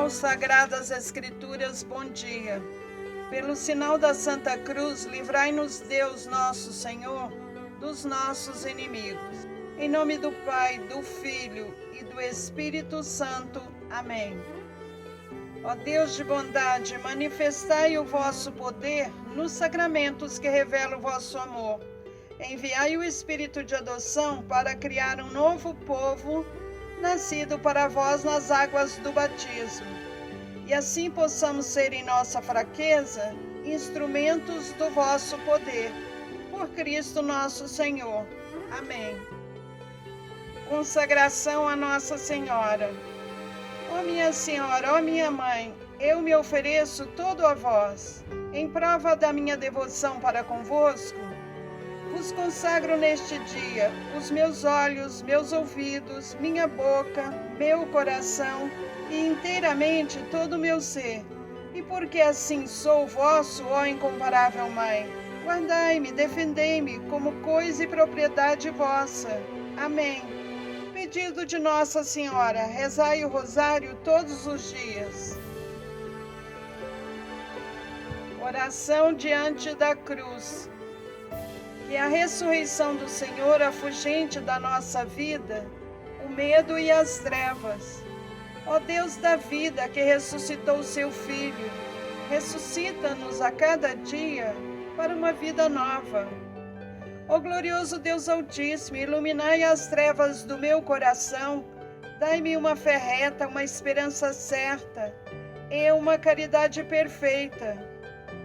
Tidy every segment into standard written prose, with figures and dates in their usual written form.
Aos Sagradas Escrituras, bom dia. Pelo sinal da Santa Cruz, livrai-nos Deus nosso Senhor dos nossos inimigos. Em nome do Pai, do Filho e do Espírito Santo. Amém. Ó Deus de bondade, manifestai o vosso poder nos sacramentos que revelam o vosso amor. Enviai o Espírito de adoção para criar um novo povo, nascido para vós nas águas do batismo. E assim possamos ser em nossa fraqueza instrumentos do vosso poder. Por Cristo nosso Senhor. Amém. Consagração a Nossa Senhora. Ó minha Senhora, ó minha Mãe, eu me ofereço todo a vós. Em prova da minha devoção para convosco, vos consagro neste dia os meus olhos, meus ouvidos, minha boca, meu coração e inteiramente todo o meu ser. E porque assim sou vosso, ó incomparável Mãe, guardai-me, defendei-me como coisa e propriedade vossa. Amém. Pedido de Nossa Senhora, rezai o rosário todos os dias. Oração diante da cruz. Que a ressurreição do Senhor afugente da nossa vida o medo e as trevas. Ó Deus da vida, que ressuscitou o seu Filho, ressuscita-nos a cada dia para uma vida nova. Ó glorioso Deus Altíssimo, iluminai as trevas do meu coração, dai-me uma fé reta, uma esperança certa e uma caridade perfeita,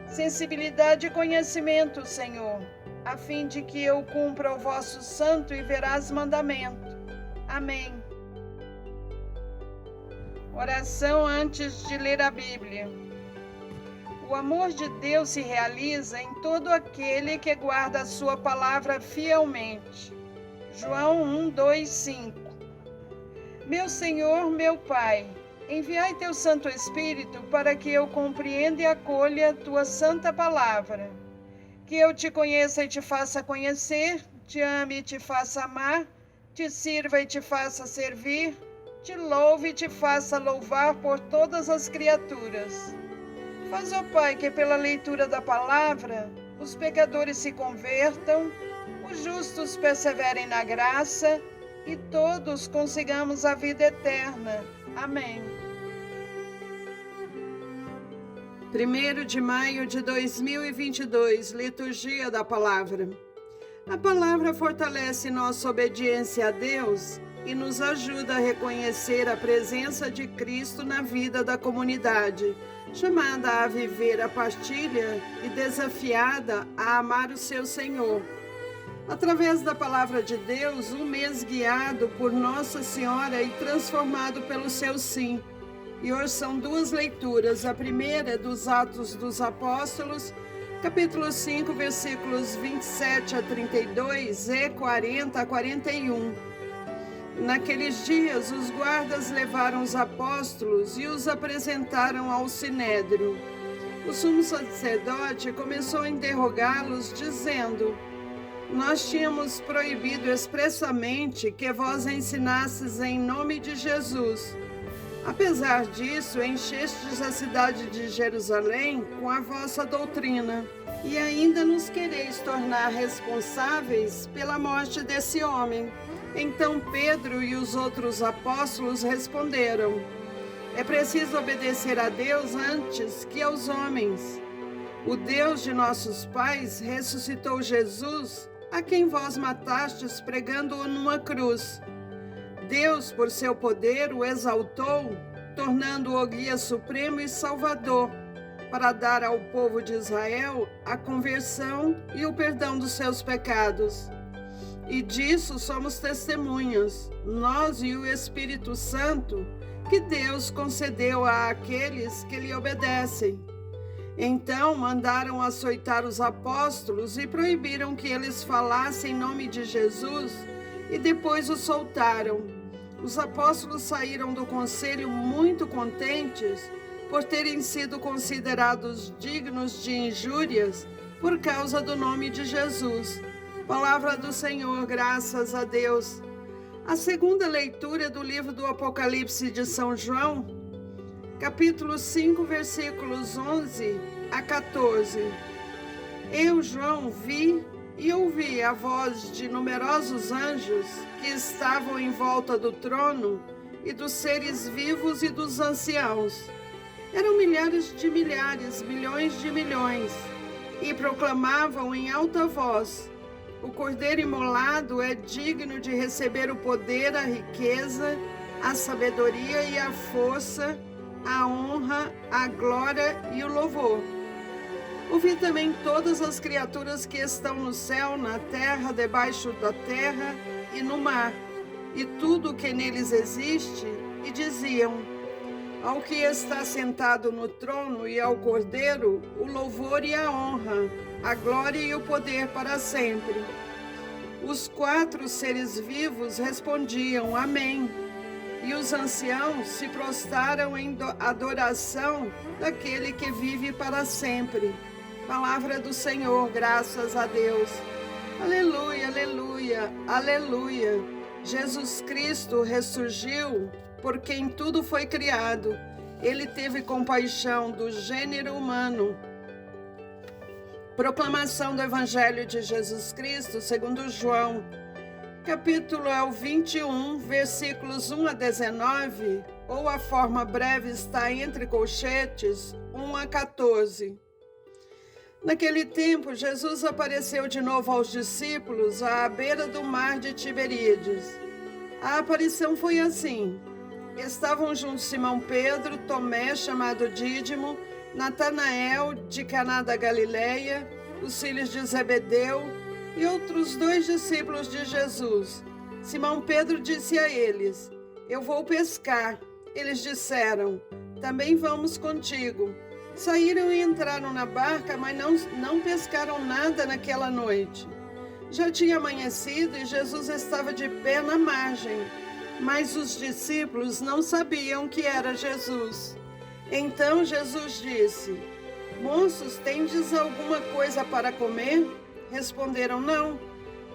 sensibilidade e conhecimento, Senhor, a fim de que eu cumpra o vosso santo e veraz mandamento. Amém. Oração antes de ler a Bíblia. O amor de Deus se realiza em todo aquele que guarda a sua palavra fielmente. João 1, 2, 5. Meu Senhor, meu Pai, enviai teu Santo Espírito para que eu compreenda e acolha tua santa palavra. Que eu te conheça e te faça conhecer, te ame e te faça amar, te sirva e te faça servir, te louve e te faça louvar por todas as criaturas. Faz, ó Pai, que pela leitura da palavra os pecadores se convertam, os justos perseverem na graça e todos consigamos a vida eterna. Amém. 1º de maio de 2022, Liturgia da Palavra. A palavra fortalece nossa obediência a Deus e nos ajuda a reconhecer a presença de Cristo na vida da comunidade, chamada a viver a partilha e desafiada a amar o seu Senhor. Através da palavra de Deus, um mês guiado por Nossa Senhora e transformado pelo seu sim. E hoje são duas leituras. A primeira é dos Atos dos Apóstolos, capítulo 5, versículos 27 a 32 e 40 a 41. Naqueles dias, os guardas levaram os apóstolos e os apresentaram ao sinédrio. O sumo sacerdote começou a interrogá-los, dizendo: Nós tínhamos proibido expressamente que vós ensinasses em nome de Jesus. Apesar disso, enchestes a cidade de Jerusalém com a vossa doutrina, e ainda nos quereis tornar responsáveis pela morte desse homem. Então Pedro e os outros apóstolos responderam: É preciso obedecer a Deus antes que aos homens. O Deus de nossos pais ressuscitou Jesus, a quem vós matastes pregando-o numa cruz. Deus, por seu poder, o exaltou, tornando-o guia supremo e salvador, para dar ao povo de Israel a conversão e o perdão dos seus pecados. E disso somos testemunhas, nós e o Espírito Santo, que Deus concedeu àqueles que lhe obedecem. Então mandaram açoitar os apóstolos e proibiram que eles falassem em nome de Jesus, e depois os soltaram. Os apóstolos saíram do conselho muito contentes por terem sido considerados dignos de injúrias por causa do nome de Jesus. Palavra do Senhor, graças a Deus. A segunda leitura do livro do Apocalipse de São João capítulo 5, versículos 11 a 14. Eu, João, vi e ouvi a voz de numerosos anjos que estavam em volta do trono e dos seres vivos e dos anciãos. Eram milhares de milhares, milhões de milhões, e proclamavam em alta voz: o Cordeiro imolado é digno de receber o poder, a riqueza, a sabedoria e a força, a honra, a glória e o louvor. Ouvi também todas as criaturas que estão no céu, na terra, debaixo da terra e no mar, e tudo o que neles existe, e diziam: ao que está sentado no trono e ao Cordeiro, o louvor e a honra, a glória e o poder para sempre. Os 4 seres vivos respondiam: Amém. E os anciãos se prostraram em adoração daquele que vive para sempre. Palavra do Senhor, graças a Deus. Aleluia, aleluia, aleluia. Jesus Cristo ressurgiu por quem tudo foi criado. Ele teve compaixão do gênero humano. Proclamação do Evangelho de Jesus Cristo segundo João. Capítulo é o 21, versículos 1 a 19, ou a forma breve está entre colchetes, 1 a 14. Naquele tempo, Jesus apareceu de novo aos discípulos à beira do mar de Tiberíades. A aparição foi assim: estavam juntos Simão Pedro, Tomé, chamado Dídimo, Natanael, de Caná da Galileia, os filhos de Zebedeu e outros 2 discípulos de Jesus. Simão Pedro disse a eles: eu vou pescar. Eles disseram: também vamos contigo. Saíram e entraram na barca, mas não pescaram nada naquela noite. Já tinha amanhecido e Jesus estava de pé na margem, mas os discípulos não sabiam que era Jesus. Então Jesus disse: moços, tendes alguma coisa para comer? Responderam: não.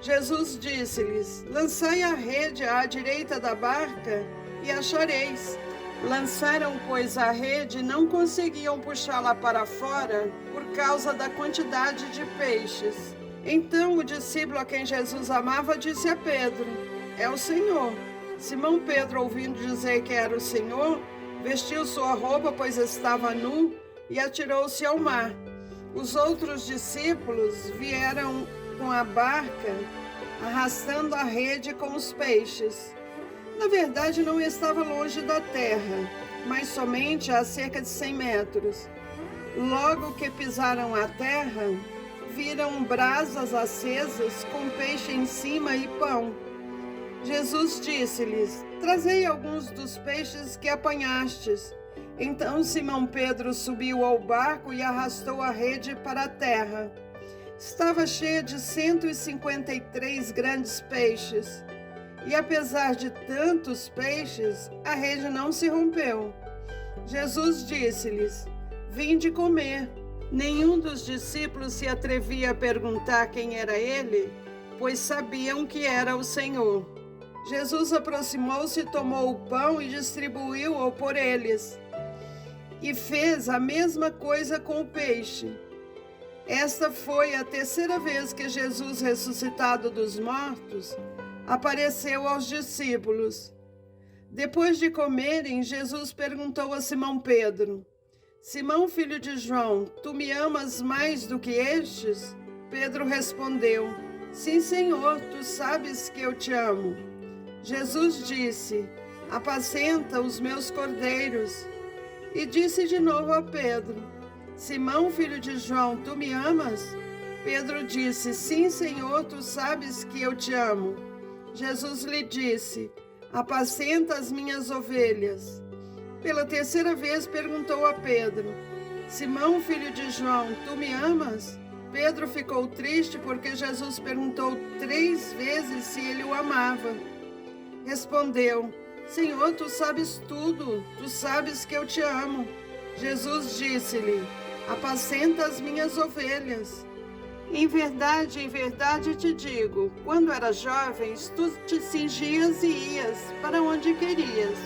Jesus disse-lhes: lançai a rede à direita da barca e achareis. Lançaram, pois, a rede e não conseguiam puxá-la para fora por causa da quantidade de peixes. Então o discípulo a quem Jesus amava disse a Pedro: é o Senhor. Simão Pedro, ouvindo dizer que era o Senhor, vestiu sua roupa, pois estava nu, e atirou-se ao mar. Os outros discípulos vieram com a barca, arrastando a rede com os peixes. Na verdade, não estava longe da terra, mas somente a cerca de 100 metros. Logo que pisaram a terra, viram brasas acesas com peixe em cima e pão. Jesus disse-lhes: trazei alguns dos peixes que apanhastes. Então Simão Pedro subiu ao barco e arrastou a rede para a terra. Estava cheia de 153 grandes peixes. E apesar de tantos peixes, a rede não se rompeu. Jesus disse-lhes: vinde comer. Nenhum dos discípulos se atrevia a perguntar quem era ele, pois sabiam que era o Senhor. Jesus aproximou-se, tomou o pão e distribuiu-o por eles. E fez a mesma coisa com o peixe. Esta foi a 3ª vez que Jesus, ressuscitado dos mortos, apareceu aos discípulos. Depois de comerem, Jesus perguntou a Simão Pedro: Simão, filho de João, tu me amas mais do que estes? Pedro respondeu: sim, Senhor, tu sabes que eu te amo. Jesus disse: apacenta os meus cordeiros. E disse de novo a Pedro: Simão, filho de João, tu me amas? Pedro disse: sim, Senhor, tu sabes que eu te amo. Jesus lhe disse: apacenta as minhas ovelhas. Pela 3ª vez perguntou a Pedro: Simão, filho de João, tu me amas? Pedro ficou triste porque Jesus perguntou 3 vezes se ele o amava. Respondeu: Senhor, tu sabes tudo, tu sabes que eu te amo. Jesus disse-lhe: apacenta as minhas ovelhas. Em verdade te digo, quando eras jovem, tu te cingias e ias para onde querias.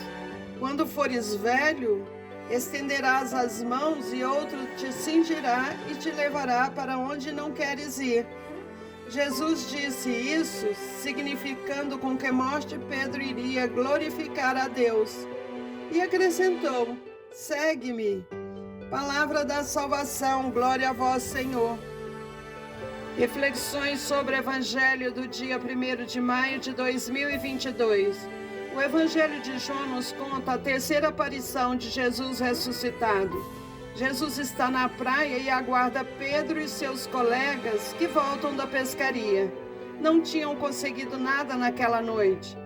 Quando fores velho, Estenderás as mãos e outro te cingirá e te levará para onde não queres ir. Jesus disse isso, significando com que morte Pedro iria glorificar a Deus. E acrescentou: segue-me. Palavra da salvação, glória a vós, Senhor. Reflexões sobre o Evangelho do dia 1º de maio de 2022. O Evangelho de João nos conta a terceira aparição de Jesus ressuscitado. Jesus está na praia e aguarda Pedro e seus colegas que voltam da pescaria. Não tinham conseguido nada naquela noite.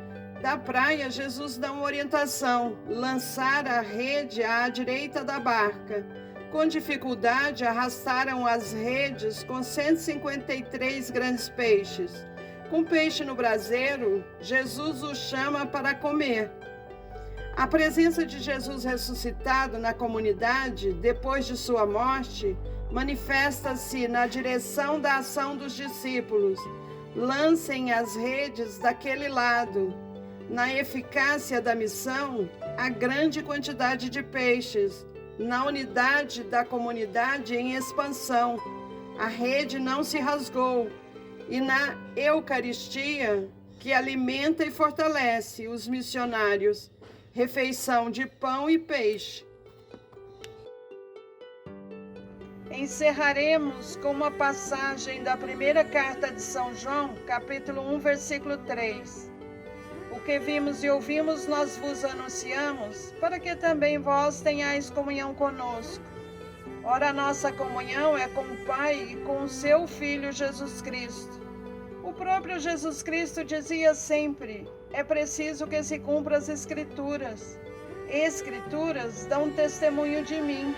Da praia, Jesus dá uma orientação: lançar a rede à direita da barca. Com dificuldade, arrastaram as redes com 153 grandes peixes. Com peixe no braseiro, Jesus os chama para comer. A presença de Jesus ressuscitado na comunidade, depois de sua morte, manifesta-se na direção da ação dos discípulos. Lancem as redes daquele lado. Na eficácia da missão, a grande quantidade de peixes. Na unidade da comunidade em expansão, a rede não se rasgou. E na Eucaristia, que alimenta e fortalece os missionários, refeição de pão e peixe. Encerraremos com uma passagem da primeira carta de São João, capítulo 1, versículo 3. O que vimos e ouvimos nós vos anunciamos, para que também vós tenhais comunhão conosco. Ora, a nossa comunhão é com o Pai e com o seu Filho Jesus Cristo. O próprio Jesus Cristo dizia sempre: é preciso que se cumpram as Escrituras. Escrituras dão testemunho de mim.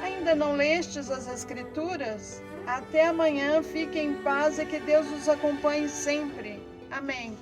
Ainda não lestes as Escrituras? Até amanhã, fiquem em paz e que Deus os acompanhe sempre. Amém.